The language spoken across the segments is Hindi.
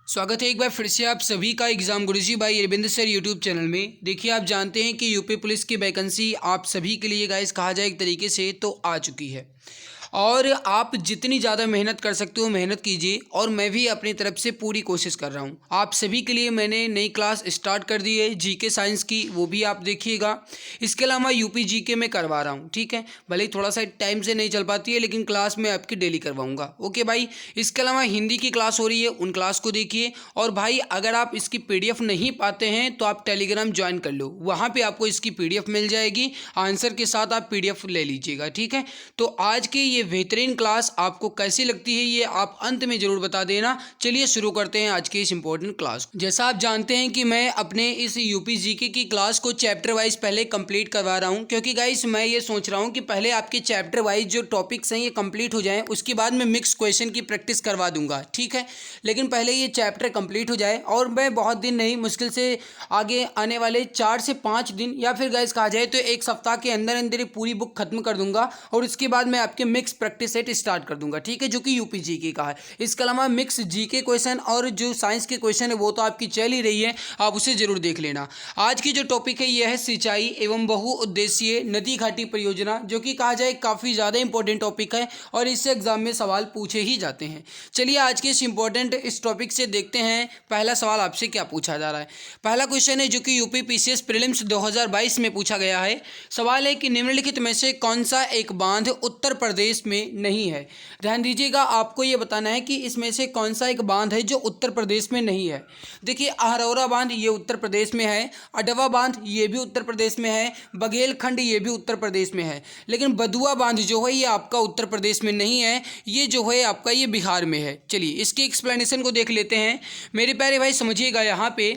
स्वागत है एक बार फिर से आप सभी का एग्जाम गुरुजी भाई अरविंद सर यूट्यूब चैनल में। देखिए, आप जानते हैं कि यूपी पुलिस की वैकेंसी आप सभी के लिए गाइस कहा जाए एक तरीके से तो आ चुकी है और आप जितनी ज़्यादा मेहनत कर सकते हो मेहनत कीजिए और मैं भी अपनी तरफ से पूरी कोशिश कर रहा हूँ। आप सभी के लिए मैंने नई क्लास स्टार्ट कर दी है जीके साइंस की, वो भी आप देखिएगा। इसके अलावा यूपी जीके में करवा रहा हूँ, ठीक है। भले ही थोड़ा सा टाइम से नहीं चल पाती है लेकिन क्लास में आपकी डेली करवाऊँगा, ओके भाई। इसके अलावा हिंदी की क्लास हो रही है, उन क्लास को देखिए। और भाई अगर आप इसकी पीडीएफ नहीं पाते हैं तो आप टेलीग्राम ज्वाइन कर लो, वहाँ पे आपको इसकी पीडीएफ मिल जाएगी, आंसर के साथ आप पीडीएफ ले लीजिएगा, ठीक है। तो आज की ये बेहतरीन क्लास आपको कैसी लगती है ये आप अंत में ज़रूर बता देना। चलिए शुरू करते हैं आज की इस इंपॉर्टेंट क्लास। जैसा आप जानते हैं कि मैं अपने इस यूपी जीके की क्लास को चैप्टर वाइज पहले कंप्लीट करवा रहा हूं, क्योंकि गाइस मैं ये सोच रहा हूं कि पहले आपके चैप्टर वाइज जो टॉपिक्स हैं ये कंप्लीट हो जाएं, उसके बाद मैं मिक्स क्वेश्चन की प्रैक्टिस करवा दूंगा, ठीक है। लेकिन पहले ये चैप्टर कंप्लीट हो जाए और मैं बहुत दिन नहीं, मुश्किल से आगे आने वाले 4 से 5 दिन या फिर गाइस कहा जाए तो एक सप्ताह के अंदर अंदर ये पूरी बुक खत्म कर दूंगा और उसके बाद मैं आपके मिक्स प्रैक्टिस सेट स्टार्ट कर दूंगा, ठीक है, जो कि यूपी जीके का है। इसके अलावा मिक्स जीके क्वेश्चन और जो साइंस के क्वेश्चन है वो तो आपकी चल ही रही है, आप उसे जरूर देख लेना। आज की जो टॉपिक है यह है सिंचाई एवं बहुउद्देशीय नदी घाटी परियोजना, जो कि कहा जाए काफ़ी ज़्यादा इंपॉर्टेंट टॉपिक है और इससे एग्जाम में सवाल पूछे ही जाते हैं। चलिए आज के इस टॉपिक से देखते हैं पहला सवाल आपसे क्या पूछा जा रहा है। पहला क्वेश्चन है जो कि यूपी पीसीएस प्रीलिम्स 2022 में पूछा गया है। सवाल है कि निम्नलिखित में से कौन सा एक बांध उत्तर प्रदेश में नहीं है। ध्यान दीजिएगा, आपको ये बताना है कि इसमें से कौन सा एक बांध है जो उत्तर प्रदेश में नहीं है। देखिए, अहरौरा बांध ये उत्तर प्रदेश में है, अडवा बांध ये भी उत्तर प्रदेश में है, बघेलखंड ये भी उत्तर प्रदेश में है, लेकिन बदुआ बांध जो है ये आपका उत्तर प्रदेश में नहीं है, ये जो है आपका ये बिहार में है। चलिए इसके एक्सप्लेनेशन को देख लेते हैं मेरे प्यारे भाई। समझिएगा, यहाँ पे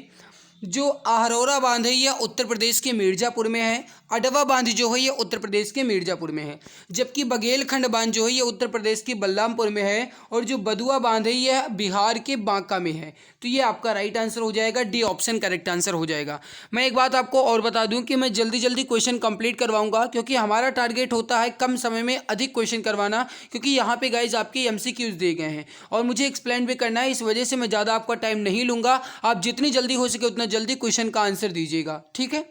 जो अहरौरा बांध है यह उत्तर प्रदेश के मिर्ज़ापुर में है, अडवा बांध जो है ये उत्तर प्रदेश के मिर्ज़ापुर में है, जबकि बघेलखंड बांध जो है ये उत्तर प्रदेश के बलरामपुर में है और जो बदुआ बांध है यह बिहार के बांका में है। तो ये आपका राइट आंसर हो जाएगा, डी ऑप्शन करेक्ट आंसर हो जाएगा। मैं एक बात आपको और बता दूं कि मैं जल्दी जल्दी क्वेश्चन कंप्लीट करवाऊंगा, क्योंकि हमारा टारगेट होता है कम समय में अधिक क्वेश्चन करवाना, क्योंकि यहाँ पे गाइज आपके एमसीक्यूज दिए गए हैं और मुझे एक्सप्लेन भी करना है, इस वजह से मैं ज़्यादा आपका टाइम नहीं लूँगा। आप जितनी जल्दी हो सके उतना जल्दी क्वेश्चन का आंसर दीजिएगा, ठीक है।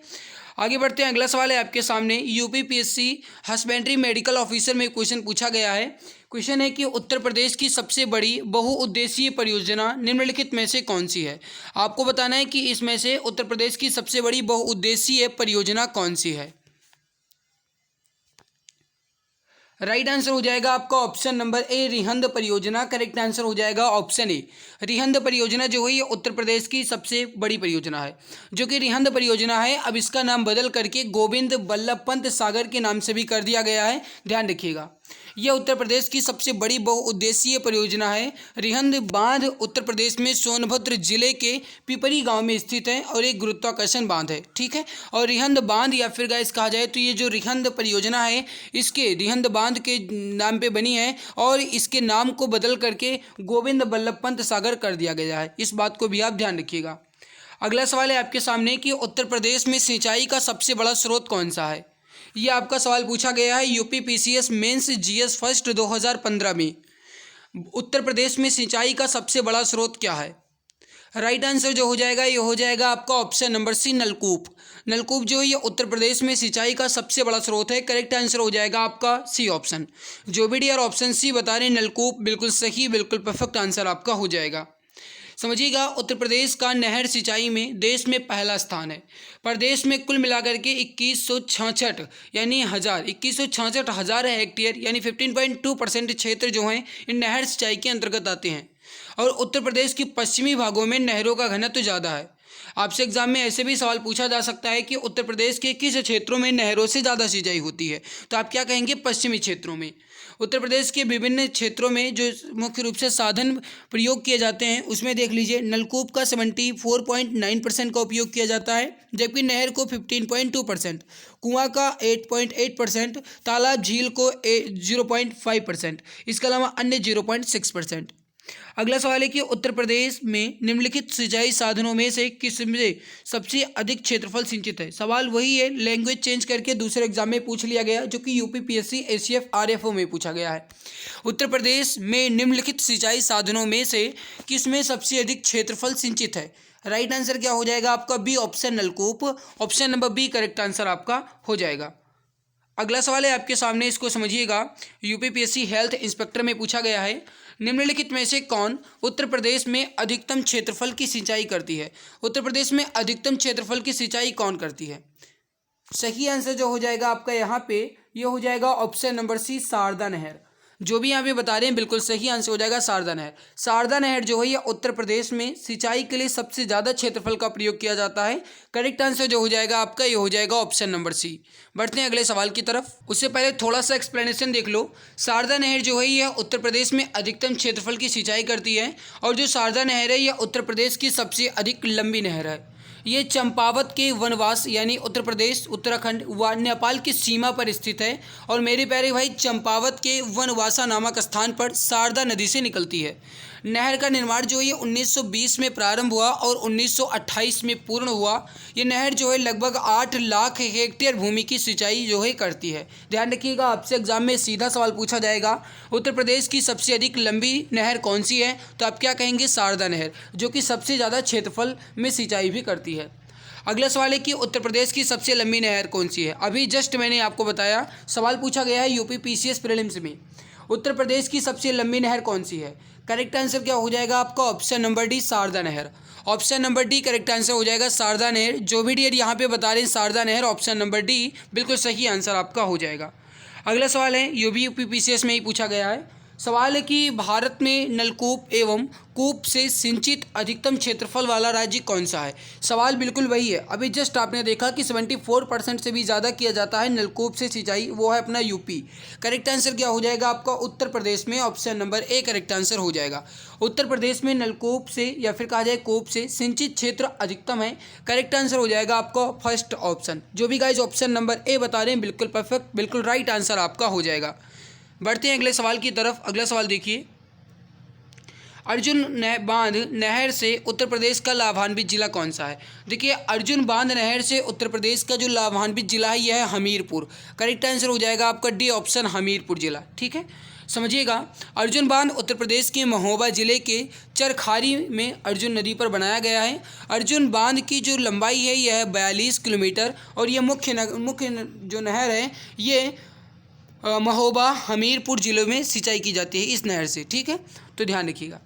आगे बढ़ते हैं, अगला सवाल है आपके सामने। यूपीपीएससी हस्बेंड्री मेडिकल ऑफिसर में क्वेश्चन पूछा गया है। क्वेश्चन है कि उत्तर प्रदेश की सबसे बड़ी बहुउद्देशीय परियोजना निम्नलिखित में से कौन सी है। आपको बताना है कि इसमें से उत्तर प्रदेश की सबसे बड़ी बहुउद्देशीय परियोजना कौन सी है। राइट आंसर हो जाएगा आपका ऑप्शन नंबर ए, रिहंद परियोजना। करेक्ट आंसर हो जाएगा ऑप्शन ए, रिहंद परियोजना जो है ये उत्तर प्रदेश की सबसे बड़ी परियोजना है, जो कि रिहंद परियोजना है। अब इसका नाम बदल करके गोविंद बल्लभ पंत सागर के नाम से भी कर दिया गया है, ध्यान रखिएगा। यह उत्तर प्रदेश की सबसे बड़ी बहुउद्देशीय परियोजना है। रिहंद बांध उत्तर प्रदेश में सोनभद्र जिले के पिपरी गांव में स्थित है और एक गुरुत्वाकर्षण बांध है, ठीक है। और रिहंद बांध या फिर गाइस कहा जाए तो ये जो रिहंद परियोजना है इसके रिहंद बांध के नाम पे बनी है और इसके नाम को बदल करके गोविंद बल्लभ पंत सागर कर दिया गया है। इस बात को भी आप ध्यान रखिएगा। अगला सवाल है आपके सामने कि उत्तर प्रदेश में सिंचाई का सबसे बड़ा स्रोत कौन सा है। ये आपका सवाल पूछा गया है UP PCS mains GS first 2015 में। उत्तर प्रदेश में सिंचाई का सबसे बड़ा स्रोत क्या है। राइट आंसर जो हो जाएगा ये हो जाएगा आपका ऑप्शन नंबर सी, नलकूप। नलकूप जो है ये उत्तर प्रदेश में सिंचाई का सबसे बड़ा स्रोत है। करेक्ट आंसर हो जाएगा आपका सी ऑप्शन। जो भी डी आर ऑप्शन सी बता रहे हैं नलकूप, बिल्कुल सही, बिल्कुल परफेक्ट आंसर आपका हो जाएगा। समझिएगा, उत्तर प्रदेश का नहर सिंचाई में देश में पहला स्थान है। प्रदेश में कुल मिलाकर के 2166 यानी 2166,000 हेक्टेयर यानी 15.2% क्षेत्र जो हैं इन नहर सिंचाई के अंतर्गत आते हैं। और उत्तर प्रदेश के पश्चिमी भागों में नहरों का घनत्व ज़्यादा है। आपसे एग्जाम में ऐसे भी सवाल पूछा जा सकता है कि उत्तर प्रदेश के किस क्षेत्रों में नहरों से ज़्यादा सिंचाई होती है, तो आप क्या कहेंगे, पश्चिमी क्षेत्रों में। उत्तर प्रदेश के विभिन्न क्षेत्रों में जो मुख्य रूप से साधन प्रयोग किए जाते हैं उसमें देख लीजिए, नलकूप का 74.9% का उपयोग किया जाता है, जबकि नहर को 15.2%, कुआं का 8.8%, तालाब झील को 0.5%, इसके अलावा अन्य 0.6%। अगला सवाल है कि उत्तर प्रदेश में निम्नलिखित सिंचाई साधनों में से किस में सबसे अधिक क्षेत्रफल सिंचित है। सवाल वही है, लैंग्वेज चेंज करके दूसरे एग्जाम में पूछ लिया गया, जो कि यूपीपीएससी एसीएफ आरएफओ में पूछा गया है। उत्तर प्रदेश में निम्नलिखित सिंचाई साधनों में से किस में सबसे अधिक क्षेत्रफल सिंचित है। राइट आंसर क्या हो जाएगा आपका? बी ऑप्शन, नलकूप। Option number B correct answer आपका हो जाएगा। अगला सवाल है आपके सामने, इसको समझिएगा। यूपीपीएससी हेल्थ इंस्पेक्टर में पूछा गया है, निम्नलिखित में से कौन उत्तर प्रदेश में अधिकतम क्षेत्रफल की सिंचाई करती है। उत्तर प्रदेश में अधिकतम क्षेत्रफल की सिंचाई कौन करती है? सही आंसर जो हो जाएगा आपका यहाँ पे, ये हो जाएगा ऑप्शन नंबर सी, शारदा नहर। जो भी यहाँ पे बता रहे हैं बिल्कुल सही आंसर हो जाएगा शारदा नहर। शारदा नहर जो है ये उत्तर प्रदेश में सिंचाई के लिए सबसे ज़्यादा क्षेत्रफल का प्रयोग किया जाता है। करेक्ट आंसर जो हो जाएगा आपका, ये हो जाएगा ऑप्शन नंबर सी। बढ़ते हैं अगले सवाल की तरफ। उससे पहले थोड़ा सा एक्सप्लेनेशन देख लो। शारदा नहर जो है यह उत्तर प्रदेश में अधिकतम क्षेत्रफल की सिंचाई करती है, और जो शारदा नहर है यह उत्तर प्रदेश की सबसे अधिक लंबी नहर है। ये चंपावत के वनवास यानी उत्तर प्रदेश, उत्तराखंड व नेपाल की सीमा पर स्थित है। और मेरे प्यारे भाई, चंपावत के वनवासा नामक स्थान पर शारदा नदी से निकलती है। नहर का निर्माण जो है 1920 में प्रारंभ हुआ और 1928 में पूर्ण हुआ। ये नहर जो है लगभग 8 लाख हेक्टेयर भूमि की सिंचाई जो है करती है। ध्यान रखिएगा, आपसे एग्जाम में सीधा सवाल पूछा जाएगा, उत्तर प्रदेश की सबसे अधिक लंबी नहर कौन सी है, तो आप क्या कहेंगे? शारदा नहर, जो कि सबसे ज़्यादा क्षेत्रफल में सिंचाई भी करती है। अगला सवाल है कि उत्तर प्रदेश की सबसे लंबी नहर कौन सी है। अभी जस्ट मैंने आपको बताया, सवाल पूछा गया है यूपीपीसीएस प्रीलिम्स में, उत्तर प्रदेश की सबसे लंबी नहर कौन सी है। करेक्ट आंसर क्या हो जाएगा आपका? ऑप्शन नंबर डी, शारदा नहर। Option number D correct answer हो जाएगा, शारदा नहर। जो भी डियर यहाँ पे बता रहे हैं शारदा नहर, ऑप्शन नंबर डी बिल्कुल सही आंसर आपका हो जाएगा। अगला सवाल है, ये भी यूपीपीसीएस में ही पूछा गया है। सवाल है कि भारत में नलकूप एवं कूप से सिंचित अधिकतम क्षेत्रफल वाला राज्य कौन सा है। सवाल बिल्कुल वही है, अभी जस्ट आपने देखा कि 74% से भी ज़्यादा किया जाता है नलकूप से सिंचाई, वो है अपना यूपी। करेक्ट आंसर क्या हो जाएगा आपका? उत्तर प्रदेश में, option number A correct answer हो जाएगा। उत्तर प्रदेश में नलकूप से या फिर कहा जाए कूप से सिंचित क्षेत्र अधिकतम है। करेक्ट आंसर हो जाएगा आपका फर्स्ट ऑप्शन। जो भी गाइज ऑप्शन नंबर ए बता रहे हैं बिल्कुल परफेक्ट, बिल्कुल राइट आंसर आपका हो जाएगा। बढ़ते हैं अगले सवाल की तरफ। अगला सवाल देखिए, अर्जुन बांध नहर से उत्तर प्रदेश का लाभान्वित जिला कौन सा है। देखिए, अर्जुन बांध नहर से उत्तर प्रदेश का जो लाभान्वित जिला है यह है हमीरपुर। करेक्ट आंसर हो जाएगा आपका डी ऑप्शन, हमीरपुर जिला। ठीक है, समझिएगा। अर्जुन बांध उत्तर प्रदेश के महोबा जिले के चरखारी में अर्जुन नदी पर बनाया गया है। अर्जुन बांध की जो लंबाई है यह 42 किलोमीटर, और यह मुख्य जो नहर है ये महोबा हमीरपुर जिलों में सिंचाई की जाती है इस नहर से। ठीक है, तो ध्यान रखिएगा।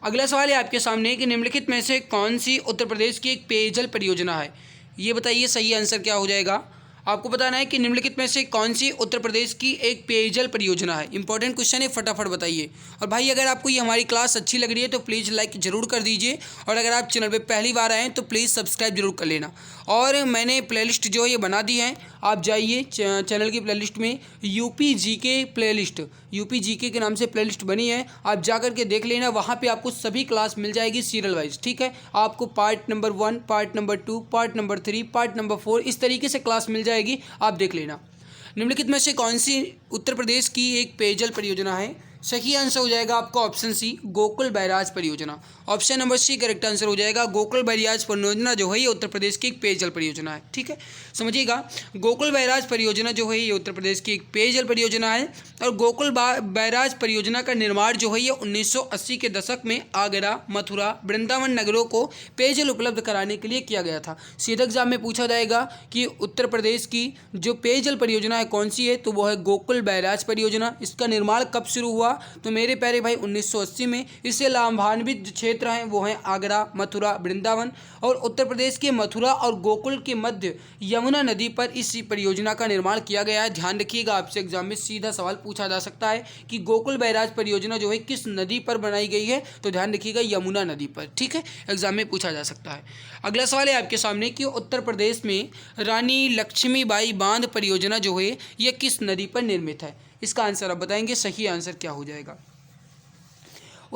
अगला सवाल है आपके सामने कि निम्नलिखित में से कौन सी उत्तर प्रदेश की एक पेयजल परियोजना है। ये बताइए सही आंसर क्या हो जाएगा। आपको बताना है कि निम्नलिखित में से कौन सी उत्तर प्रदेश की एक पेयजल परियोजना है। इंपॉर्टेंट क्वेश्चन है, फटाफट बताइए। और भाई, अगर आपको ये हमारी क्लास अच्छी लग रही है तो प्लीज़ लाइक ज़रूर कर दीजिए, और अगर आप चैनल पे पहली बार आएँ तो प्लीज़ सब्सक्राइब जरूर कर लेना। और मैंने प्लेलिस्ट जो है ये बना दी है, आप जाइए चैनल की प्लेलिस्ट में, UP GK playlist, UP GK के नाम से प्लेलिस्ट बनी है, आप जा करके देख लेना। वहाँ पे आपको सभी क्लास मिल जाएगी सीरियल वाइज। ठीक है, आपको part number 1, part number 2, part number 3, part number 4 इस तरीके से क्लास मिल जाएगी, आप देख लेना। निम्नलिखित में से कौन सी उत्तर प्रदेश की एक पेयजल परियोजना है। सही आंसर हो जाएगा आपका ऑप्शन सी, गोकुल बैराज परियोजना। Option number C correct answer हो जाएगा। गोकुल बैराज परियोजना जो है ये उत्तर प्रदेश की एक पेयजल परियोजना है। ठीक है, समझिएगा। गोकुल बैराज परियोजना जो है ये उत्तर प्रदेश की एक पेयजल परियोजना है, और गोकुल बैराज परियोजना का निर्माण जो है ये 1980 के दशक में आगरा, मथुरा, वृंदावन नगरों को पेयजल उपलब्ध कराने के लिए किया गया था। सीधा एग्जाम में पूछा जाएगा कि उत्तर प्रदेश की जो पेयजल परियोजना है कौन सी है, तो वो है गोकुल बैराज परियोजना। इसका निर्माण कब शुरू हुआ, तो मेरे प्यारे भाई 1980 में। इससे लाभान्वित जो क्षेत्र हैं वो हैं आगरा, मथुरा, वृंदावन, और उत्तर प्रदेश के मथुरा और गोकुल के मध्य यमुना नदी पर इस परियोजना का निर्माण किया गया है। ध्यान रखिएगा, आपसे एग्जाम में सीधा सवाल पूछा जा सकता है कि गोकुल बैराज परियोजना जो है किस नदी पर बनाई गई है, तो ध्यान रखिएगा यमुना नदी पर। ठीक है, एग्जाम में पूछा जा सकता है। अगला सवाल है आपके सामने कि उत्तर प्रदेश में रानी लक्ष्मीबाई बांध परियोजना जो है यह किस नदी पर निर्मित है। इसका आंसर आप बताएंगे, सही आंसर क्या हो जाएगा।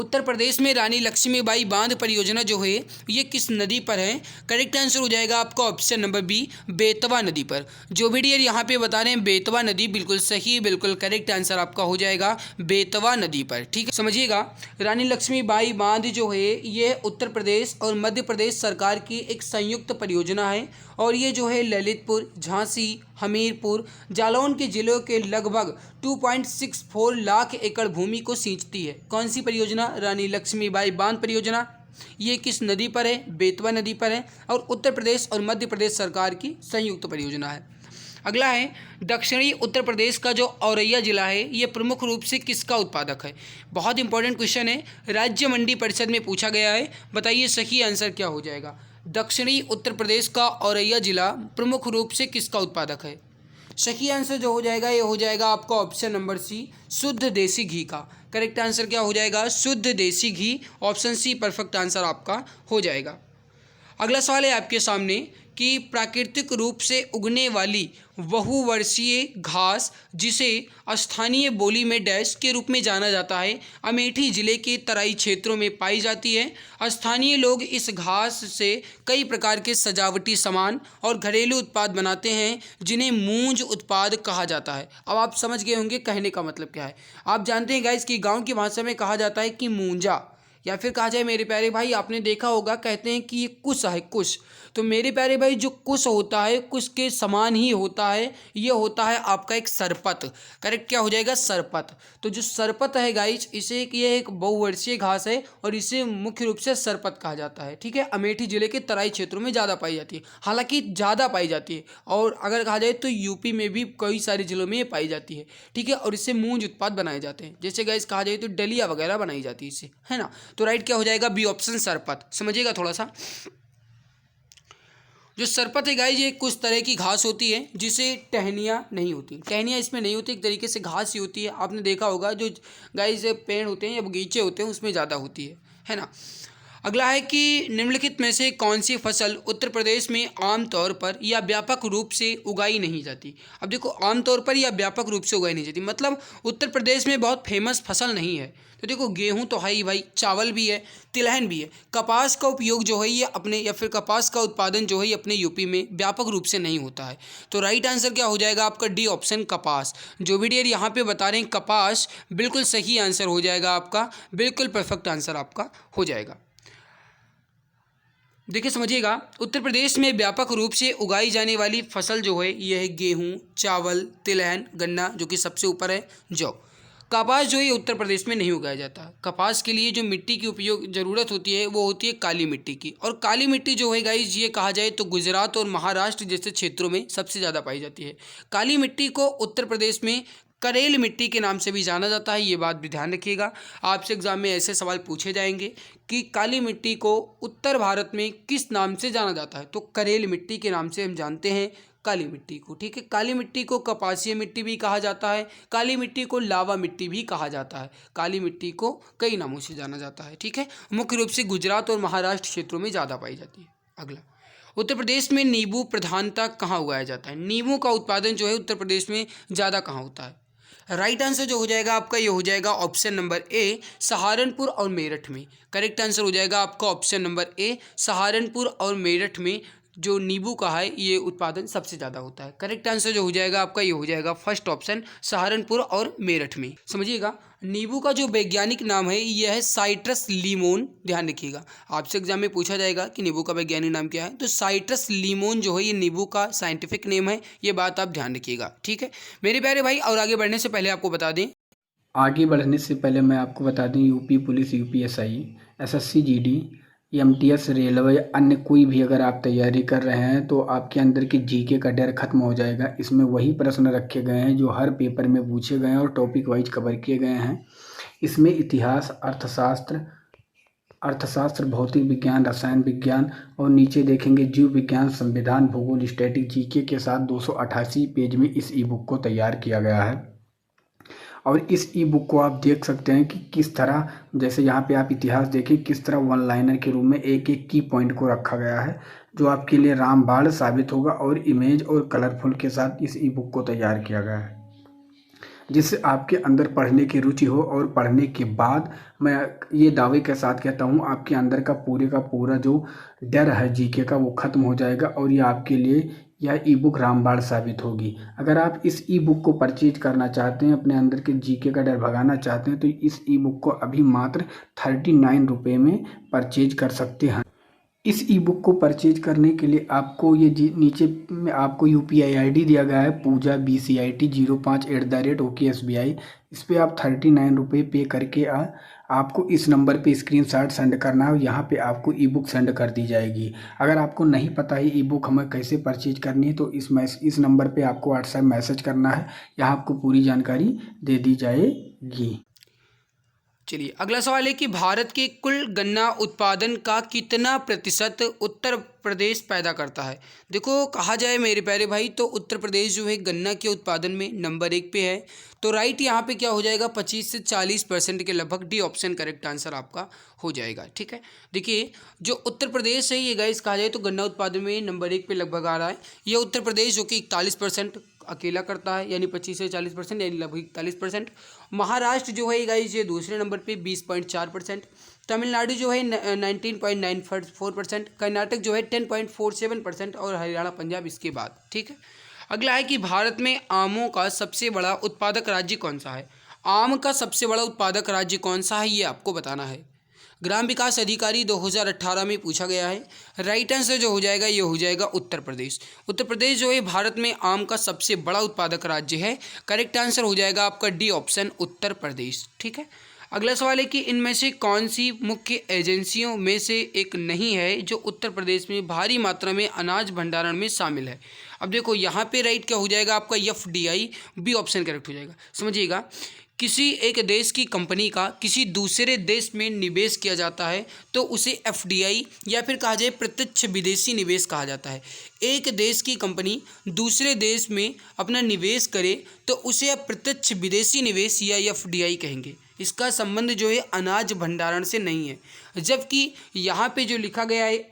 उत्तर प्रदेश में रानी लक्ष्मीबाई बांध परियोजना जो है ये किस नदी पर है? करेक्ट आंसर हो जाएगा आपका ऑप्शन नंबर बी, बेतवा नदी पर। जो भी डियर यहाँ पे बता रहे हैं बेतवा नदी, बिल्कुल सही, बिल्कुल करेक्ट आंसर आपका हो जाएगा बेतवा नदी पर। ठीक है, समझिएगा रानी लक्ष्मीबाई बांध जो है ये उत्तर प्रदेश और मध्य प्रदेश सरकार की एक संयुक्त परियोजना है और ये जो है ललितपुर, झांसी, हमीरपुर, जालौन के जिलों के लगभग 2.64 लाख एकड़ भूमि को सींचती है। कौन सी परियोजना? रानी लक्ष्मीबाई बांध परियोजना। ये किस नदी पर है? बेतवा नदी पर है और उत्तर प्रदेश और मध्य प्रदेश सरकार की संयुक्त परियोजना है। अगला है दक्षिणी उत्तर प्रदेश का जो औरैया जिला है ये प्रमुख रूप से किसका उत्पादक है? बहुत इंपॉर्टेंट क्वेश्चन है, राज्य मंडी परिषद में पूछा गया है। बताइए सही आंसर क्या हो जाएगा? दक्षिणी उत्तर प्रदेश का औरैया जिला प्रमुख रूप से किसका उत्पादक है? सही आंसर जो हो जाएगा ये हो जाएगा आपका ऑप्शन नंबर सी, शुद्ध देसी घी का। करेक्ट आंसर क्या हो जाएगा? शुद्ध देसी घी। ऑप्शन सी परफेक्ट आंसर आपका हो जाएगा। अगला सवाल है आपके सामने कि प्राकृतिक रूप से उगने वाली बहुवर्षीय घास जिसे स्थानीय बोली में डैश के रूप में जाना जाता है अमेठी जिले के तराई क्षेत्रों में पाई जाती है। स्थानीय लोग इस घास से कई प्रकार के सजावटी सामान और घरेलू उत्पाद बनाते हैं जिन्हें मूंज उत्पाद कहा जाता है। अब आप समझ गए होंगे कहने का मतलब क्या है। आप जानते हैं गाइस कि गाँव की भाषा में कहा जाता है कि मूंजा, या फिर कहा जाए मेरे प्यारे भाई आपने देखा होगा कहते हैं कि ये कुश है, कुश। तो मेरे प्यारे भाई जो कुश होता है कुश के समान ही होता है, ये होता है आपका एक सरपत। करेक्ट क्या हो जाएगा? सरपत। तो जो सरपत है गाइस इसे ये एक बहुवर्षीय घास है और इसे मुख्य रूप से सरपत कहा जाता है। ठीक है, अमेठी जिले के तराई क्षेत्रों में ज़्यादा पाई जाती है, हालांकि ज़्यादा पाई जाती है और अगर कहा जाए तो यूपी में भी कई सारे जिलों में ये पाई जाती है। ठीक है, और इससे मूंज उत्पाद बनाए जाते हैं, जैसे गाइस कहा जाए तो डलिया वगैरह बनाई जाती है इससे, है ना। तो राइट क्या हो जाएगा? बी ऑप्शन सरपत। समझिएगा थोड़ा सा, जो सरपत है गाइस ये कुछ तरह की घास होती है जिसे टहनियाँ नहीं होती, टहनियाँ इसमें नहीं होती, एक तरीके से घास ही होती है। आपने देखा होगा जो गाइस पेड़ होते हैं या बगीचे होते हैं उसमें ज़्यादा होती है ना। अगला है कि निम्नलिखित में से कौन सी फसल उत्तर प्रदेश में आमतौर पर या व्यापक रूप से उगाई नहीं जाती? अब देखो आमतौर पर या व्यापक रूप से उगाई नहीं जाती मतलब उत्तर प्रदेश में बहुत फेमस फसल नहीं है। तो देखो गेहूं तो है ही भाई, चावल भी है, तिलहन भी है। कपास का उपयोग जो है ये अपने या फिर कपास का उत्पादन जो है ये अपने यूपी में व्यापक रूप से नहीं होता है। तो राइट आंसर क्या हो जाएगा आपका? डी ऑप्शन कपास। जो भी डियर यहाँ पे बता रहे हैं कपास, बिल्कुल सही आंसर हो जाएगा आपका, बिल्कुल परफेक्ट आंसर आपका हो जाएगा। देखिए समझिएगा उत्तर प्रदेश में व्यापक रूप से उगाई जाने वाली फसल जो है ये है गेहूँ, चावल, तिलहन, गन्ना, जो कि सबसे ऊपर है जौ। कपास जो है उत्तर प्रदेश में नहीं उगाया जाता। कपास के लिए जो मिट्टी की उपयोग ज़रूरत होती है वो होती है काली मिट्टी की, और काली मिट्टी जो है गाइस ये कहा जाए तो गुजरात और महाराष्ट्र जैसे क्षेत्रों में सबसे ज़्यादा पाई जाती है। काली मिट्टी को उत्तर प्रदेश में करेल मिट्टी के नाम से भी जाना जाता है, ये बात भी ध्यान रखिएगा। आपसे एग्जाम में ऐसे सवाल पूछे जाएंगे कि काली मिट्टी को उत्तर भारत में किस नाम से जाना जाता है, तो करेल मिट्टी के नाम से हम जानते हैं काली मिट्टी को। ठीक है, काली मिट्टी को कपासीय मिट्टी भी कहा जाता है, काली मिट्टी को लावा मिट्टी भी कहा जाता है। काली मिट्टी को कई नामों से जाना जाता है। ठीक है, मुख्य रूप से गुजरात और महाराष्ट्र क्षेत्रों में ज़्यादा पाई जाती है। अगला, उत्तर प्रदेश में नींबू प्रधानता कहाँ उगाया जाता है? नींबू का उत्पादन जो है उत्तर प्रदेश में ज़्यादा कहाँ होता है? राइट आंसर जो हो जाएगा आपका ये हो जाएगा ऑप्शन नंबर ए, सहारनपुर और मेरठ में। करेक्ट आंसर हो जाएगा आपका ऑप्शन नंबर ए, सहारनपुर और मेरठ में जो नींबू का है ये उत्पादन सबसे ज़्यादा होता है। करेक्ट आंसर जो हो जाएगा आपका ये हो जाएगा फर्स्ट ऑप्शन, सहारनपुर और मेरठ में। समझिएगा नींबू का जो वैज्ञानिक नाम है यह है साइट्रस लीमोन। ध्यान रखिएगा, आपसे एग्जाम में पूछा जाएगा कि नींबू का वैज्ञानिक नाम क्या है, तो साइट्रस लीमोन जो है ये नींबू का साइंटिफिक नेम है। ये बात आप ध्यान रखिएगा। ठीक है मेरे प्यारे भाई, और आगे बढ़ने से पहले आपको बता दें, आगे बढ़ने से पहले मैं आपको बता दूं UP police, UPSI, SSC GD, MTS, railway, अन्य कोई भी अगर आप तैयारी कर रहे हैं तो आपके अंदर की जीके का डर खत्म हो जाएगा। इसमें वही प्रश्न रखे गए हैं जो हर पेपर में पूछे गए हैं और टॉपिक वाइज कवर किए गए हैं। इसमें इतिहास, अर्थशास्त्र, भौतिक विज्ञान, रसायन विज्ञान और नीचे देखेंगे जीव विज्ञान, संविधान, भूगोल, स्टैटिक, जीके के साथ 288 पेज में इस ई बुक को तैयार किया गया है। और इस ई बुक को आप देख सकते हैं कि किस तरह, जैसे यहाँ पे आप इतिहास देखें, किस तरह वन लाइनर के रूप में एक एक की पॉइंट को रखा गया है जो आपके लिए रामबाण साबित होगा, और इमेज और कलरफुल के साथ इस ई बुक को तैयार किया गया है। जिससे आपके अंदर पढ़ने की रुचि हो, और पढ़ने के बाद मैं ये दावे के साथ कहता हूँ आपके अंदर का पूरा जो डर है जीके का वो ख़त्म हो जाएगा, और ये आपके लिए यह ई बुक रामबाण साबित होगी। अगर आप इस ई बुक को परचेज करना चाहते हैं, अपने अंदर के जीके का डर भगाना चाहते हैं, तो इस ई बुक को अभी मात्र 39 रुपये में परचेज कर सकते हैं। इस ई बुक को परचेज करने के लिए आपको ये नीचे में आपको UPI ID दिया गया है पूजा BCIT05@OKSBI। इस पर आप 39 रुपये पे करके आपको इस नंबर पे स्क्रीनशॉट सेंड करना है, और यहाँ पे आपको ई बुक सेंड कर दी जाएगी। अगर आपको नहीं पता है ई बुक हमें कैसे परचेज करनी है, तो इस नंबर पे आपको व्हाट्सएप मैसेज करना है, यहाँ आपको पूरी जानकारी दे दी जाएगी। चलिए अगला सवाल है कि भारत के कुल गन्ना उत्पादन का कितना प्रतिशत उत्तर प्रदेश पैदा करता है। देखो कहा जाए मेरे प्यारे भाई तो उत्तर प्रदेश जो है गन्ना के उत्पादन में नंबर 1 पे है। तो राइट यहाँ पे क्या हो जाएगा 25 से 40% के लगभग डी ऑप्शन करेक्ट आंसर आपका हो जाएगा। ठीक है, देखिए जो उत्तर प्रदेश है ये गाइस कहा जाए तो गन्ना उत्पादन में नंबर 1 पे लगभग आ रहा है। ये उत्तर प्रदेश जो कि 41% अकेला करता है, यानी 25 से 40%, यानी लगभग 41%। महाराष्ट्र जो है गाइस ये दूसरे नंबर पे 20.4%। तमिलनाडु जो है 19.94%। कर्नाटक जो है 10.47% और हरियाणा पंजाब इसके बाद। ठीक है, अगला है कि भारत में आमों का सबसे बड़ा उत्पादक राज्य कौन सा है। आम का सबसे बड़ा उत्पादक राज्य कौन सा है ये आपको बताना है। ग्राम विकास अधिकारी 2018 में पूछा गया है। राइट आंसर जो हो जाएगा ये हो जाएगा उत्तर प्रदेश। उत्तर प्रदेश जो है भारत में आम का सबसे बड़ा उत्पादक राज्य है। करेक्ट आंसर हो जाएगा आपका डी ऑप्शन उत्तर प्रदेश। ठीक है, अगला सवाल है कि इनमें से कौन सी मुख्य एजेंसियों में से एक नहीं है जो उत्तर प्रदेश में भारी मात्रा में अनाज भंडारण में शामिल है। अब देखो यहाँ पे राइट क्या हो जाएगा आपका FDI, बी ऑप्शन करेक्ट हो जाएगा। समझिएगा, किसी एक देश की कंपनी का किसी दूसरे देश में निवेश किया जाता है तो उसे FDI या फिर कहा जाए प्रत्यक्ष विदेशी निवेश कहा जाता है। एक देश की कंपनी दूसरे देश में अपना निवेश करे तो उसे आप प्रत्यक्ष विदेशी निवेश या FDI कहेंगे। इसका संबंध जो है अनाज भंडारण से नहीं है। जबकि यहाँ पे जो लिखा गया है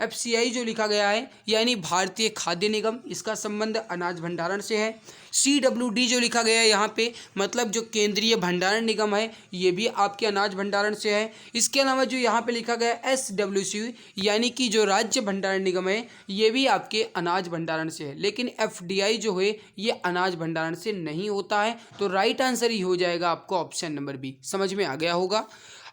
FCI जो लिखा गया है यानी भारतीय खाद्य निगम, इसका संबंध अनाज भंडारण से है। CWD जो लिखा गया है यहाँ पे मतलब जो केंद्रीय भंडारण निगम है ये भी आपके अनाज भंडारण से है। इसके अलावा जो यहाँ पे लिखा गया है SWC यानी कि जो राज्य भंडारण निगम है ये भी आपके अनाज भंडारण से है। लेकिन FDI जो है ये अनाज भंडारण से नहीं होता है। तो राइट आंसर ही हो जाएगा आपको ऑप्शन नंबर बी। समझ में आ गया होगा।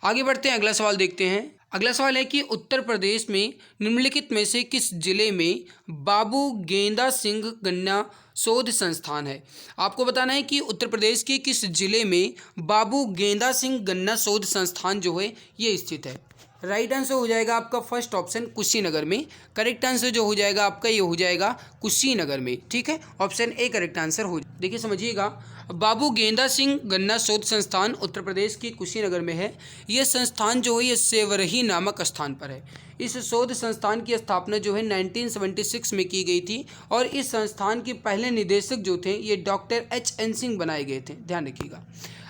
आगे बढ़ते हैं, अगला सवाल देखते हैं। अगला सवाल है कि उत्तर प्रदेश में निम्नलिखित में से किस जिले में बाबू गेंदा सिंह गन्ना शोध संस्थान है। आपको बताना है कि उत्तर प्रदेश के किस जिले में बाबू गेंदा सिंह गन्ना शोध संस्थान जो है ये स्थित है। राइट आंसर हो जाएगा आपका फर्स्ट ऑप्शन कुशीनगर में। करेक्ट आंसर जो हो जाएगा आपका ये हो जाएगा कुशीनगर में। ठीक है, ऑप्शन ए करेक्ट आंसर हो। देखिए समझिएगा, बाबू गेंदा सिंह गन्ना शोध संस्थान उत्तर प्रदेश के कुशीनगर में है। यह संस्थान जो है ये सेवरही नामक स्थान पर है। इस शोध संस्थान की स्थापना जो है 1976 में की गई थी और इस संस्थान के पहले निदेशक जो थे ये डॉक्टर HN सिंह बनाए गए थे। ध्यान रखिएगा।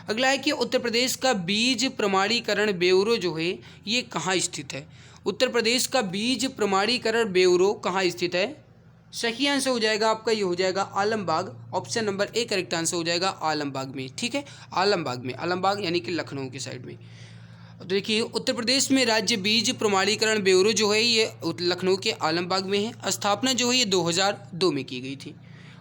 अगला है कि उत्तर प्रदेश का बीज प्रमाणीकरण ब्यूरो जो है ये कहाँ स्थित है। उत्तर प्रदेश का बीज प्रमाणीकरण ब्यूरो कहाँ स्थित है। सही आंसर हो जाएगा आपका ये हो जाएगा Alambagh. Option number A correct answer हो जाएगा आलमबाग में। ठीक है, आलमबाग में, आलमबाग यानी कि लखनऊ के साइड में। देखिए उत्तर प्रदेश में राज्य बीज प्रमाणीकरण ब्यूरो जो है ये लखनऊ के आलमबाग में है। स्थापना जो है ये 2002 में की गई थी।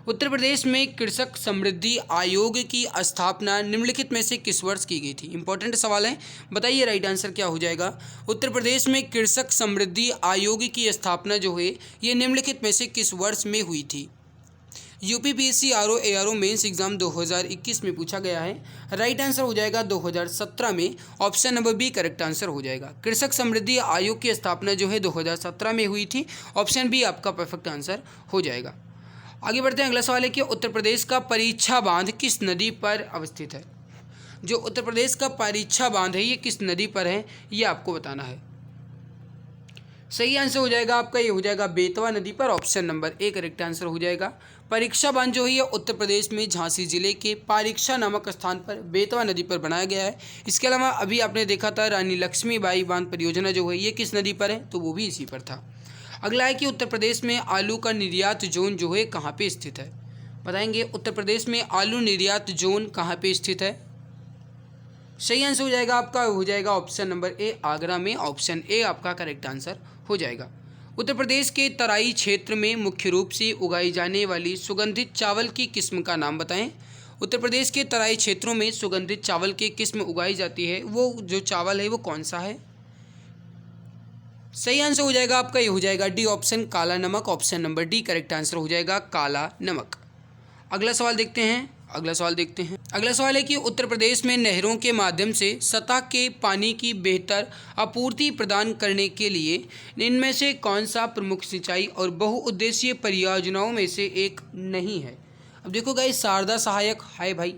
उत्तर प्रदेश में कृषक समृद्धि आयोग की स्थापना निम्नलिखित में से किस वर्ष की गई थी। इंपॉर्टेंट सवाल है, बताइए राइट आंसर क्या हो जाएगा। उत्तर प्रदेश में कृषक समृद्धि आयोग की स्थापना जो है ये निम्नलिखित में से किस वर्ष में हुई थी। UPPSC RO ARO mains exam 2021 में पूछा गया है। राइट आंसर हो जाएगा 2017 में। Option number B correct answer हो जाएगा। कृषक समृद्धि आयोग की स्थापना जो है 2017 में हुई थी। ऑप्शन बी आपका परफेक्ट आंसर हो जाएगा। आगे बढ़ते हैं, अगला सवाल है कि उत्तर प्रदेश का परीक्षा बांध किस नदी पर अवस्थित है। जो उत्तर प्रदेश का परीक्षा बांध है ये किस नदी पर है ये आपको बताना है। सही आंसर हो जाएगा आपका ये हो जाएगा बेतवा नदी पर। Option number A correct answer हो जाएगा। परीक्षा बांध जो है ये उत्तर प्रदेश में झांसी जिले के पारीक्षा नामक स्थान पर बेतवा नदी पर बनाया गया है। इसके अलावा अभी आपने देखा था रानी लक्ष्मीबाई बांध परियोजना जो है ये किस नदी पर है, तो वो भी इसी पर था। अगला है कि उत्तर प्रदेश में आलू का निर्यात जोन जो है कहाँ पे स्थित है। बताएंगे उत्तर प्रदेश में आलू निर्यात जोन कहाँ पे स्थित है? सही आंसर हो जाएगा आपका, हो जाएगा ऑप्शन नंबर ए, आगरा में। ऑप्शन ए आपका करेक्ट आंसर हो जाएगा। उत्तर प्रदेश के तराई क्षेत्र में मुख्य रूप से उगाई जाने वाली सुगंधित चावल की किस्म का नाम बताएं। उत्तर प्रदेश के तराई क्षेत्रों में सुगंधित चावल की किस्म उगाई जाती है, वो जो चावल है वो कौन सा है? सही आंसर हो जाएगा आपका, ये हो जाएगा डी ऑप्शन, काला नमक। Option number D correct answer हो जाएगा, काला नमक। अगला सवाल देखते हैं। अगला सवाल है कि उत्तर प्रदेश में नहरों के माध्यम से सतह के पानी की बेहतर आपूर्ति प्रदान करने के लिए इनमें से कौन सा प्रमुख सिंचाई और बहुउद्देशीय परियोजनाओं में से एक नहीं है? अब देखो गाइस, शारदा सहायक है भाई,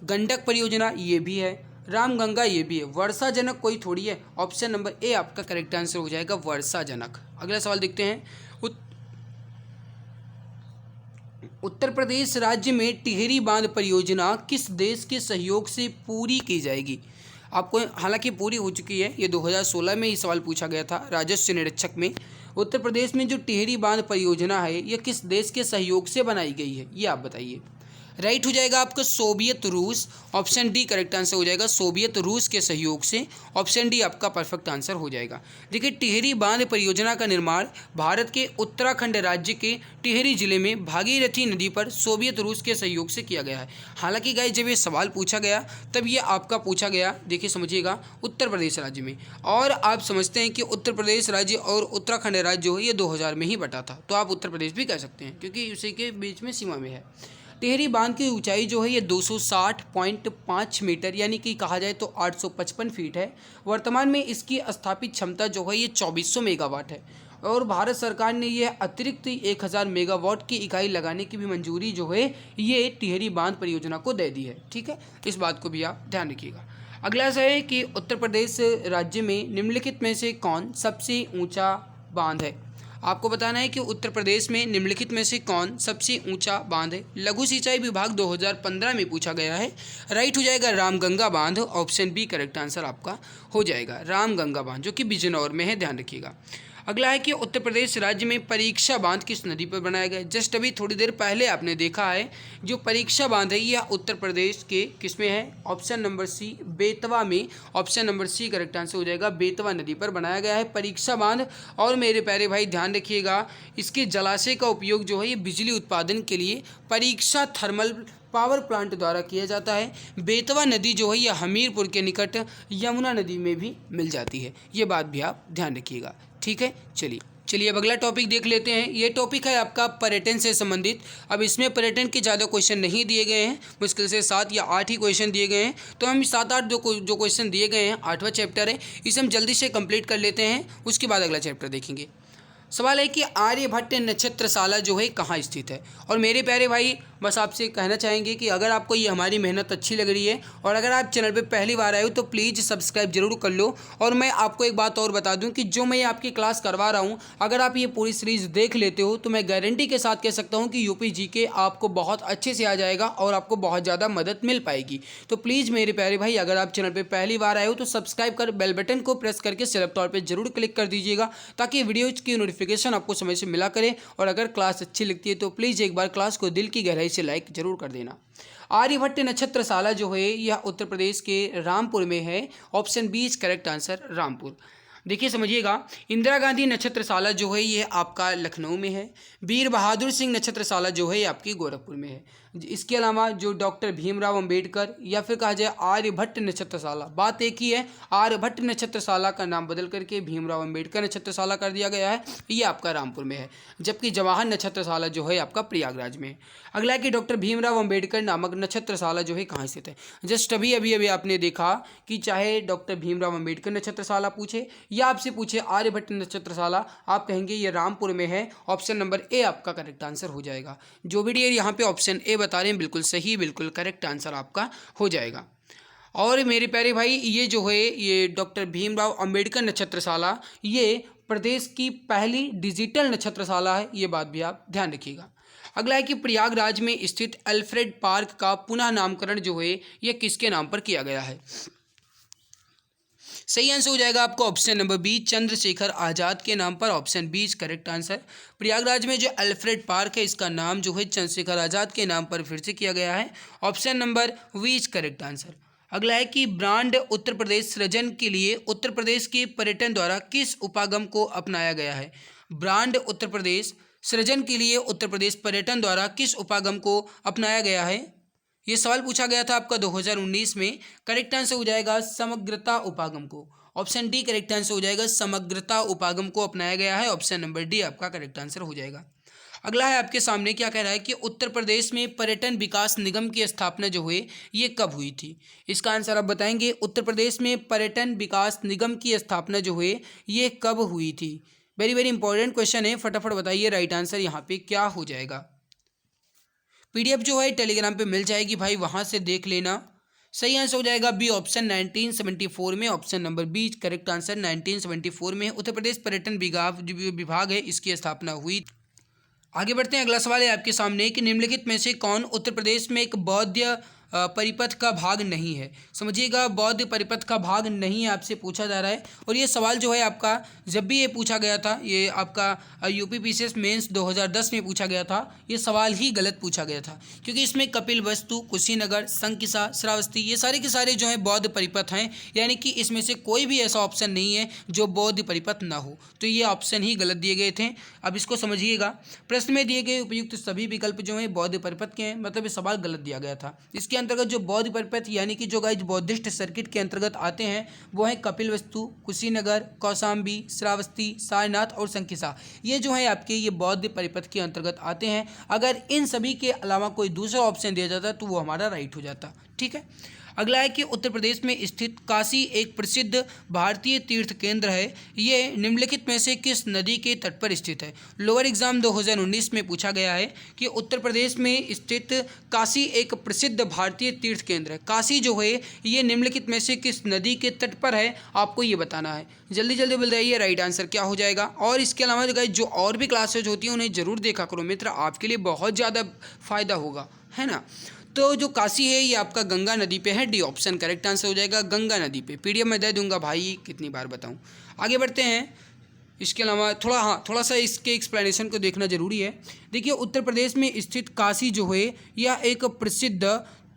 गंडक परियोजना ये भी है, रामगंगा ये भी है, वर्षा जनक कोई थोड़ी है। ऑप्शन नंबर ए आपका करेक्ट आंसर हो जाएगा, वर्षा जनक। अगला सवाल देखते हैं। उत्तर प्रदेश राज्य में टिहरी बांध परियोजना किस देश के सहयोग से पूरी की जाएगी? आपको हालांकि पूरी हो चुकी है, ये 2016 में ही सवाल पूछा गया था राजस्व निरीक्षक में। उत्तर प्रदेश में जो टिहरी बांध परियोजना है यह किस देश के सहयोग से बनाई गई है, ये आप बताइए। राइट हो जाएगा आपका सोवियत रूस। ऑप्शन डी करेक्ट आंसर हो जाएगा, सोवियत रूस के सहयोग से। ऑप्शन डी आपका परफेक्ट आंसर हो जाएगा। देखिए, टिहरी बांध परियोजना का निर्माण भारत के उत्तराखंड राज्य के टिहरी जिले में भागीरथी नदी पर सोवियत रूस के सहयोग से किया गया है। हालांकि गाइस, जब ये सवाल पूछा गया तब ये आपका पूछा गया, देखिए समझिएगा, उत्तर प्रदेश राज्य में। और आप समझते हैं कि उत्तर प्रदेश राज्य और उत्तराखंड राज्य जो है ये 2000 में ही बटा था, तो आप उत्तर प्रदेश भी कह सकते हैं क्योंकि उसी के बीच में सीमा में है। टिहरी बांध की ऊंचाई जो है ये 260.5 मीटर यानी कि कहा जाए तो 855 फीट है। वर्तमान में इसकी स्थापित क्षमता जो है ये 2400 मेगावाट है और भारत सरकार ने यह अतिरिक्त 1000 मेगावाट की इकाई लगाने की भी मंजूरी जो है ये टिहरी बांध परियोजना को दे दी है। ठीक है, इस बात को भी आप ध्यान रखिएगा। अगला है कि उत्तर प्रदेश राज्य में निम्नलिखित में से कौन सबसे ऊँचा बांध है? आपको बताना है कि उत्तर प्रदेश में निम्नलिखित में से कौन सबसे ऊंचा बांध है। लघु सिंचाई विभाग 2015 में पूछा गया है। राइट हो जाएगा रामगंगा बांध। ऑप्शन बी करेक्ट आंसर आपका हो जाएगा, रामगंगा बांध, जो कि बिजनौर में है, ध्यान रखिएगा। अगला है कि उत्तर प्रदेश राज्य में परीक्षा बांध किस नदी पर बनाया गया है? जस्ट अभी थोड़ी देर पहले आपने देखा है, जो परीक्षा बांध है यह उत्तर प्रदेश के किस में है? ऑप्शन नंबर सी, बेतवा में। Option number C correct answer हो जाएगा, बेतवा नदी पर बनाया गया है परीक्षा बांध। और मेरे प्यारे भाई ध्यान रखिएगा, इसके जलाशय का उपयोग जो है ये बिजली उत्पादन के लिए परीक्षा थर्मल पावर प्लांट द्वारा किया जाता है। बेतवा नदी जो है यह हमीरपुर के निकट यमुना नदी में भी मिल जाती है, ये बात भी आप ध्यान रखिएगा। ठीक है, चलिए अब अगला टॉपिक देख लेते हैं। ये टॉपिक है आपका पर्यटन से संबंधित। अब इसमें पर्यटन के ज़्यादा क्वेश्चन नहीं दिए गए हैं, मुश्किल से 7 या 8 ही क्वेश्चन दिए गए हैं। तो हम 7-8 जो क्वेश्चन दिए गए हैं, 8वां चैप्टर है, इसे हम जल्दी से कंप्लीट कर लेते हैं, उसके बाद अगला चैप्टर देखेंगे। सवाल है कि आर्यभट्ट नक्षत्रशाला जो है कहाँ स्थित है? और मेरे प्यारे भाई बस आपसे कहना चाहेंगे कि अगर आपको ये हमारी मेहनत अच्छी लग रही है और अगर आप चैनल पे पहली बार आए हो तो प्लीज़ सब्सक्राइब जरूर कर लो। और मैं आपको एक बात और बता दूं कि जो मैं आपकी क्लास करवा रहा हूं, अगर आप ये पूरी सीरीज़ देख लेते हो तो मैं गारंटी के साथ कह सकता हूं कि यूपी जीके आपको बहुत अच्छे से आ जाएगा और आपको बहुत ज़्यादा मदद मिल पाएगी। तो प्लीज़ मेरे प्यारे भाई, अगर आप चैनल पर पहली बार आए हो तो सब्सक्राइब कर बेल बटन को प्रेस करके सेलेक्ट ऑल पर जरूर क्लिक कर दीजिएगा, ताकि वीडियोज़ की नोटिफिकेशन आपको समय से मिला करे। और अगर क्लास अच्छी लगती है तो प्लीज़ एक बार क्लास को दिल की गहराई से लाइक जरूर कर देना। आर्यभट्ट नक्षत्रशाला जो है यह उत्तर प्रदेश के रामपुर में है। Option B is correct answer, Rampur. देखिए समझिएगा, इंदिरा गांधी नक्षत्रशाला जो है ये आपका लखनऊ में है। वीर बहादुर सिंह नक्षत्रशाला जो है ये आपकी गोरखपुर में है। इसके अलावा जो डॉक्टर भीमराव अंबेडकर या फिर कहा जाए आर्यभट्ट नक्षत्रशाला, बात एक ही है, आर्यभट्ट नक्षत्रशाला का नाम बदल करके भीमराव अंबेडकर नक्षत्रशाला कर दिया गया है, ये आपका रामपुर में है। जबकि जवाहर नक्षत्रशाला जो है आपका प्रयागराज में है। अगला है कि डॉक्टर भीमराव अंबेडकर नामक नक्षत्रशाला जो है कहाँ स्थित है? जस्ट अभी आपने देखा कि चाहे डॉक्टर भीमराव अंबेडकर नक्षत्रशाला पूछे या आपसे पूछे आर्यभट्ट नक्षत्रशाला, आप कहेंगे ये रामपुर में है। ऑप्शन नंबर ए आपका करेक्ट आंसर हो जाएगा। जो भी डियर यहाँ पे ऑप्शन ए बता रहे हैं बिल्कुल सही, बिल्कुल करेक्ट आंसर आपका हो जाएगा। और मेरे प्यारे भाई, ये जो है ये डॉक्टर भीमराव अंबेडकर नक्षत्रशाला ये प्रदेश की पहली डिजिटल नक्षत्रशाला है, ये बात भी आप ध्यान रखिएगा। अगला है कि प्रयागराज में स्थित अल्फ्रेड पार्क का पुनः नामकरण जो है यह किसके नाम पर किया गया है? सही आंसर हो जाएगा आपका option number B, Chandrashekhar Azad के नाम पर। Option B is correct answer. Prayagraj में जो अल्फ्रेड पार्क है इसका नाम जो है चंद्रशेखर आज़ाद के नाम पर फिर से किया गया है। Option number B is correct answer. अगला है कि ब्रांड उत्तर प्रदेश सृजन के लिए उत्तर प्रदेश के पर्यटन द्वारा किस उपागम को अपनाया गया है। ब्रांड उत्तर प्रदेश सृजन के लिए उत्तर प्रदेश पर्यटन द्वारा किस उपागम को अपनाया गया है, ये सवाल पूछा गया था आपका 2019 में। करेक्ट आंसर हो जाएगा समग्रता उपागम को। ऑप्शन डी करेक्ट आंसर हो जाएगा, समग्रता उपागम को अपनाया गया है। ऑप्शन नंबर डी आपका करेक्ट आंसर हो जाएगा। अगला है आपके सामने, क्या कह रहा है कि उत्तर प्रदेश में पर्यटन विकास निगम की स्थापना जो हुई ये कब हुई थी। इसका आंसर आप बताएंगे। उत्तर प्रदेश में पर्यटन विकास निगम की स्थापना जो हुई ये कब हुई थी। वेरी वेरी इंपॉर्टेंट क्वेश्चन है, फटाफट बताइए राइट आंसर यहाँ पे क्या हो जाएगा। पीडीएफ जो है टेलीग्राम पे मिल जाएगी भाई, वहाँ से देख लेना। सही आंसर हो जाएगा बी ऑप्शन 1974 में। Option number B correct answer 1974 में उत्तर प्रदेश पर्यटन विभाग है इसकी स्थापना हुई। आगे बढ़ते हैं। अगला सवाल है आपके सामने कि निम्नलिखित में से कौन उत्तर प्रदेश में एक बौद्ध परिपथ का भाग नहीं है। समझिएगा, बौद्ध परिपथ का भाग नहीं है आपसे पूछा जा रहा है। और ये सवाल जो है आपका जब भी ये पूछा गया था, ये आपका यूपी पीसीएस मेंस 2010 में पूछा गया था, ये सवाल ही गलत पूछा गया था क्योंकि इसमें कपिलवस्तु, कुशीनगर, संकिसा, श्रावस्ती ये सारे के सारे जो हैं बौद्ध परिपथ हैं, यानी कि इसमें से कोई भी ऐसा ऑप्शन नहीं है जो बौद्ध परिपथ ना हो, तो ये ऑप्शन ही गलत दिए गए थे। अब इसको समझिएगा, प्रश्न में दिए गए उपयुक्त सभी विकल्प जो हैं बौद्ध परिपथ के हैं, मतलब ये सवाल गलत दिया गया था। इसके अंतर्गत जो बौद्ध परिपथ यानी कि जो गाइस बौद्धिस्ट सर्किट के अंतर्गत आते हैं वो है कपिलवस्तु, कुशीनगर, कौशाम्बी, श्रावस्ती, सारनाथ और संकिसा। ये जो है आपके ये बौद्ध परिपथ के अंतर्गत आते हैं। अगर इन सभी के अलावा कोई दूसरा ऑप्शन दिया जाता तो वो हमारा राइट हो जाता। ठीक है। अगला है कि उत्तर प्रदेश में स्थित काशी एक प्रसिद्ध भारतीय तीर्थ केंद्र है। ये निम्नलिखित में से किस नदी के तट पर स्थित है। लोअर एग्जाम 2019 में पूछा गया है कि उत्तर प्रदेश में स्थित काशी एक प्रसिद्ध भारतीय तीर्थ केंद्र है। काशी जो है ये निम्नलिखित में से किस नदी के तट पर है, आपको ये बताना है। जल्दी जल्दी बोल जाइए राइट आंसर क्या हो जाएगा। और इसके अलावा जो और भी क्लासेज होती हैं उन्हें ज़रूर देखा करो मित्र, आपके लिए बहुत ज़्यादा फ़ायदा होगा, है ना। तो जो काशी है ये आपका गंगा नदी पे है। डी ऑप्शन करेक्ट आंसर हो जाएगा, गंगा नदी पे। पीडीएफ में दे दूंगा भाई, कितनी बार बताऊं। आगे बढ़ते हैं। इसके अलावा थोड़ा सा इसके एक्सप्लेनेशन को देखना जरूरी है। देखिए, उत्तर प्रदेश में स्थित काशी जो है यह एक प्रसिद्ध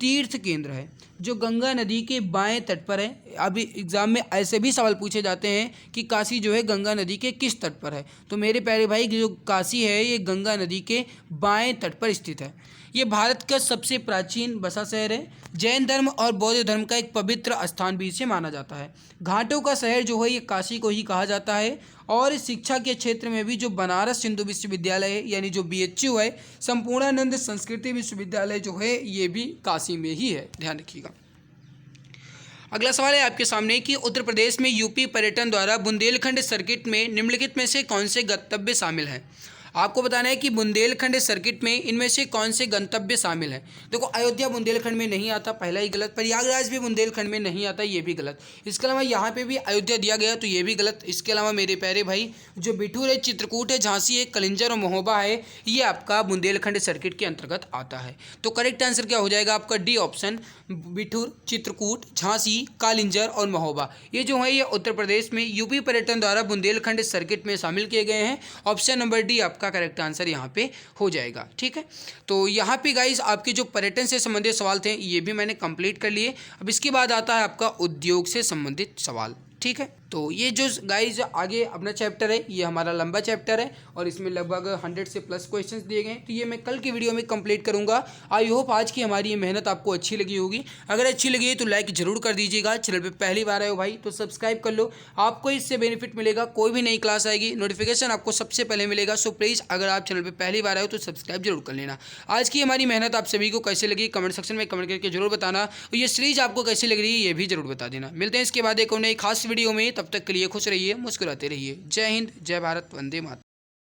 तीर्थ केंद्र है जो गंगा नदी के बाएं तट पर है। अभी एग्जाम में ऐसे भी सवाल पूछे जाते हैं कि काशी जो है गंगा नदी के किस तट पर है, तो मेरे प्यारे भाई जो काशी है ये गंगा नदी के बाएं तट पर स्थित है। ये भारत का सबसे प्राचीन बसा शहर है। जैन धर्म और बौद्ध धर्म का एक पवित्र स्थान भी इसे माना जाता है। घाटों का शहर जो है ये काशी को ही कहा जाता है। और शिक्षा के क्षेत्र में भी जो बनारस हिंदू विश्वविद्यालय है यानी जो BHU है, संपूर्णानंद संस्कृति विश्वविद्यालय जो है ये भी काशी में ही है, ध्यान रखिएगा। अगला सवाल है आपके सामने कि उत्तर प्रदेश में यूपी पर्यटन द्वारा बुंदेलखंड सर्किट में निम्नलिखित में से कौन से गंतव्य शामिल हैं। आपको बताना है कि बुंदेलखंड सर्किट में इनमें से कौन से गंतव्य शामिल हैं। देखो, अयोध्या बुंदेलखंड में नहीं आता, पहला ही गलत। प्रयागराज भी बुंदेलखंड में नहीं आता, ये भी गलत। इसके अलावा यहाँ पे भी अयोध्या दिया गया तो ये भी गलत। इसके अलावा मेरे प्यारे भाई जो बिठूर है, चित्रकूट है, झांसी है, कलिंजर और महोबा है, ये आपका बुंदेलखंड सर्किट के अंतर्गत आता है। तो करेक्ट आंसर क्या हो जाएगा आपका डी ऑप्शन, बिठूर, चित्रकूट, झांसी, कालिंजर और महोबा। ये जो है ये उत्तर प्रदेश में यूपी पर्यटन द्वारा बुंदेलखंड सर्किट में शामिल किए गए हैं। ऑप्शन नंबर डी आपका करेक्ट आंसर यहाँ पे हो जाएगा। ठीक है, तो यहाँ पे गाइज आपके जो पर्यटन से संबंधित सवाल थे ये भी मैंने कंप्लीट कर लिए। अब इसके बाद आता है आपका उद्योग से संबंधित सवाल। ठीक है, तो ये जो गाइज आगे अपना चैप्टर है ये हमारा लंबा चैप्टर है और इसमें लगभग 100 से प्लस क्वेश्चंस दिए गए हैं, तो ये मैं कल की वीडियो में कंप्लीट करूंगा। आई होप आज की हमारी ये मेहनत आपको अच्छी लगी होगी। अगर अच्छी लगी है तो लाइक जरूर कर दीजिएगा। चैनल पे पहली बार आए हो भाई तो सब्सक्राइब कर लो, आपको इससे बेनिफिट मिलेगा। कोई भी नई क्लास आएगी नोटिफिकेशन आपको सबसे पहले मिलेगा। सो प्लीज़ अगर आप चैनल पर पहली बार आए हो तो सब्सक्राइब जरूर कर लेना। आज की हमारी मेहनत आप सभी को कैसे लगी कमेंट सेक्शन में कमेंट करके जरूर बताना, और ये सीरीज आपको कैसी लग रही है ये भी जरूर बता देना। मिलते हैं इसके बाद एक और नई खास वीडियो में, तब तक के लिए खुश रहिए, मुस्कुराते रहिए। जय हिंद, जय भारत, वंदे मातरम।